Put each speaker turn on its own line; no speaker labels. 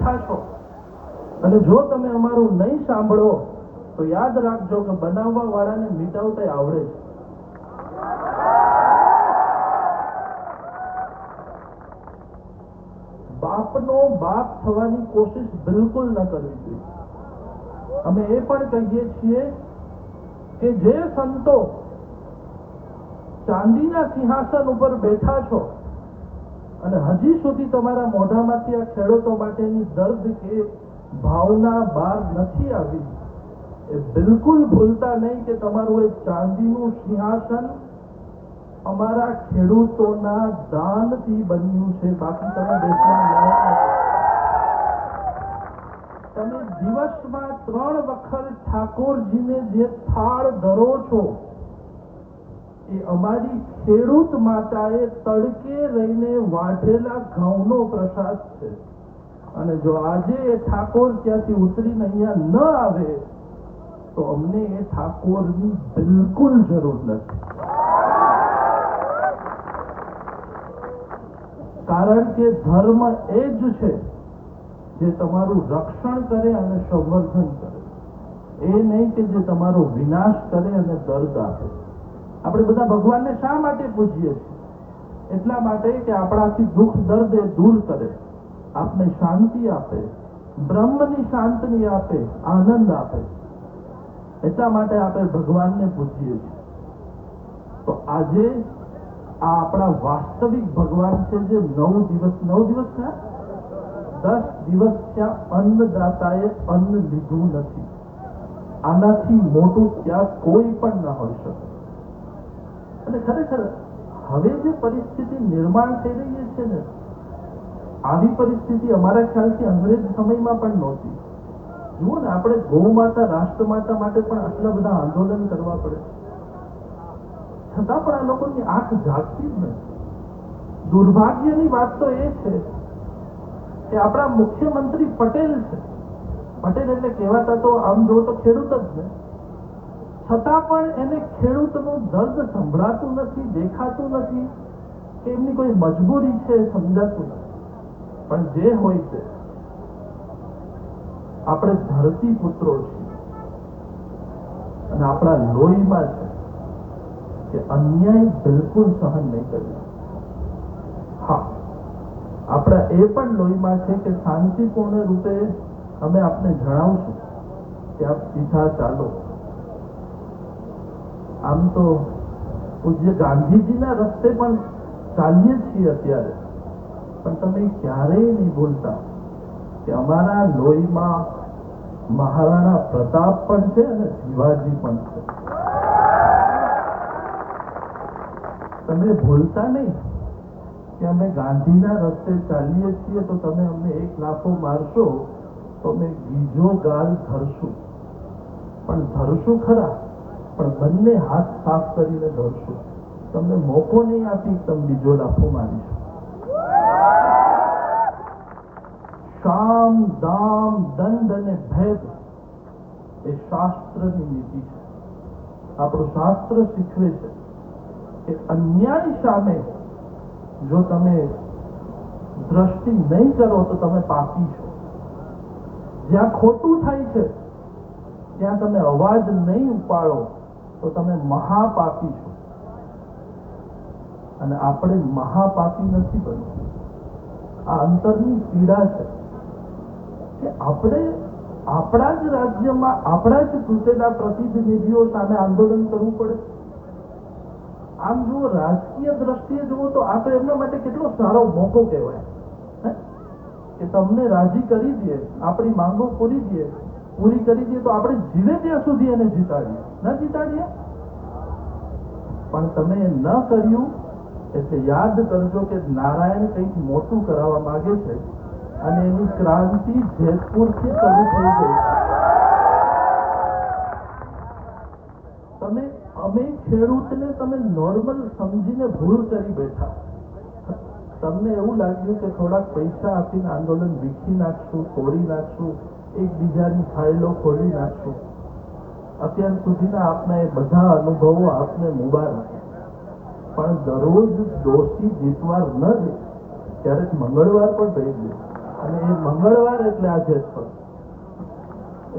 બેઠા છો અને જો તમે અમારું નહીં સાંભળો તો યાદ રાખજો કે બનાવવા વાળાને મિટાવતા આવડે છે. બાપનો બાપ થવાની કોશિશ બિલકુલ ન કરવી જોઈએ. અમે એ પણ કહીએ છીએ કે જે સંતો ચાંદીના સિંહાસન ઉપર બેઠા છો અને હજી સુધી તમારા મોઢામાંથી આ ખેડૂતો માટેની દર્દ કે ભાવના બહાર નથી આવી, એ બિલકુલ ભૂલતા નહીં કે તમારું એક ચાંદીનું સિંહાસન અમારા ખેડૂતોના દાનથી બન્યું છે. બાકી તમે દેશના લાયક નથી. તમે દિવસમાં 3 વખત ઠાકોરજીને જે થાળ ધરો છો એ અમારી ખેડૂત માતાએ તડકે રહીને વાઢેલા ઘઉંનો પ્રસાદ છે. અને જો આજે એ ઠાકોર ત્યાંથી ઉતરીને અહીંયા ન આવે તો અમને એ ઠાકોરની બિલકુલ જરૂર નથી. કારણ કે ધર્મ એ જ છે જે તમારું રક્ષણ કરે અને સંવર્ધન કરે, એ નહીં કે જે તમારો વિનાશ કરે અને દર્દ આપે. આપણે બધા ભગવાનને શા માટે પૂજીએ છીએ? એટલા માટે કે આપણાથી દુઃખ દર્દ એ દૂર કરે, આપને શાંતિ આપે, બ્રહ્મની શાંતિ આપે, આનંદ આપે. એટલા માટે આપણે ભગવાનને પૂજીએ છીએ. તો આજે આ આપણા વાસ્તવિક ભગવાન છે જે 9 દિવસ થયા, 10 દિવસ ત્યાં અન્નદાતાએ અન્ન લીધું નથી. આનાથી મોટું ત્યાં કોઈ પણ ન હોઈ શકે. અને ખરેખર હવે જે પરિસ્થિતિ નિર્માણ થઈ રહી છે ને, આવી પરિસ્થિતિ અમારા ખ્યાલથી અંગ્રેજ સમયમાં પણ નહોતી. જુઓ ને, આપણે ગૌ માતા, રાષ્ટ્રમાતા માટે પણ આટલા બધા આંદોલન કરવા પડે, છતાં પણ આ લોકોની આંખ જાગતી જ નથી. દુર્ભાગ્યની વાત તો એ છે કે આપણા મુખ્યમંત્રી પટેલ છે. પટેલ એટલે કહેવાતા તો આમ જો તો ખેડૂત જ ને, છતાં પણ એને ખેડૂતનું દર્દ સંભળાતું નથી, દેખાતું નથી કે એમની કોઈ મજબૂરી છે સમજાતું નથી. પણ જે હોય છે, આપણે ધરતી પુત્રો છીએ અને આપણા લોહીમાં છે કે અન્યાય બિલકુલ સહન નહીં કરવી. હા, આપણા એ પણ લોહીમાં છે કે શાંતિપૂર્ણ રૂપે અમે આપને જણાવશું કે આપ સીધા ચાલો. આમ તો પૂજ્ય ગાંધીજીના રસ્તે પણ ચાલીએ છીએ અત્યારે, પણ તમે ક્યારેય નહીં ભૂલતા કે અમારા લોહીમાં મહારાણા પ્રતાપ પણ છે અને શિવાજી પણ છે. તમે ભૂલતા નહીં કે અમે ગાંધીના રસ્તે ચાલીએ છીએ તો તમે અમને એક લાફો મારશો તો અમે બીજો ગાલ ધરશું, પણ ધરશું ખરા, પણ બંને હાથ સાફ કરીને ધરશું. તમને મોકો નહીં આપી તમે બીજો લાફો મારીશું. કામ, દામ, દંડ અને ભેદ એ શાસ્ત્રની નીતિ છે. આપણું શાસ્ત્ર શીખવે છે કે અન્યાય સામે જો તમે દ્રષ્ટિ નહીં કરો તો તમે પાપી છો. જ્યાં ખોટું થાય છે ત્યાં તમે અવાજ નહીં ઉપાડો તો તમે મહાપાપી છો. અને આપણે મહાપાપી નથી બનવું. આ અંતરની પીડા છે કે આપણે આપણા જ રાજ્યમાં આપણા જ તૂટેલા પ્રતિનિધિઓ સામે આંદોલન કરવું પડે. આમ જુઓ, રાજકીય દ્રષ્ટિએ જુઓ તો આ તો એમના માટે કેટલો સારો મોકો કહેવાય કે તમને રાજી કરી દે, આપણી માંગો પૂરી કરી દે તો આપણે જીવે ત્યાં સુધી એને જીતાડીએ. ન જીતાડીએ પણ તમે ન કર્યું એટલે યાદ કરજો કે નારાયણ કંઈક મોટું કરાવવા માંગે છે અને એની ક્રાંતિ જેતપુરથી શરૂ થઈ ગઈ. અમે ખેડૂતને તમે નોર્મલ સમજીને ભૂલ કરી બેઠા. તમને એવું લાગ્યું કે થોડાક પૈસા આપીને આંદોલન વીખી નાખશું, તોડી નાખશું, એકબીજાની ફાઇલો ખોલી નાખશું. અત્યાર સુધીના આપના એ બધા અનુભવો આપને મુબારક. પણ દરરોજ દોસ્તી જીતવાર ન દે, ક્યારેક મંગળવાર પણ થઈ ગયું. અને એ મંગળવાર એટલે આજે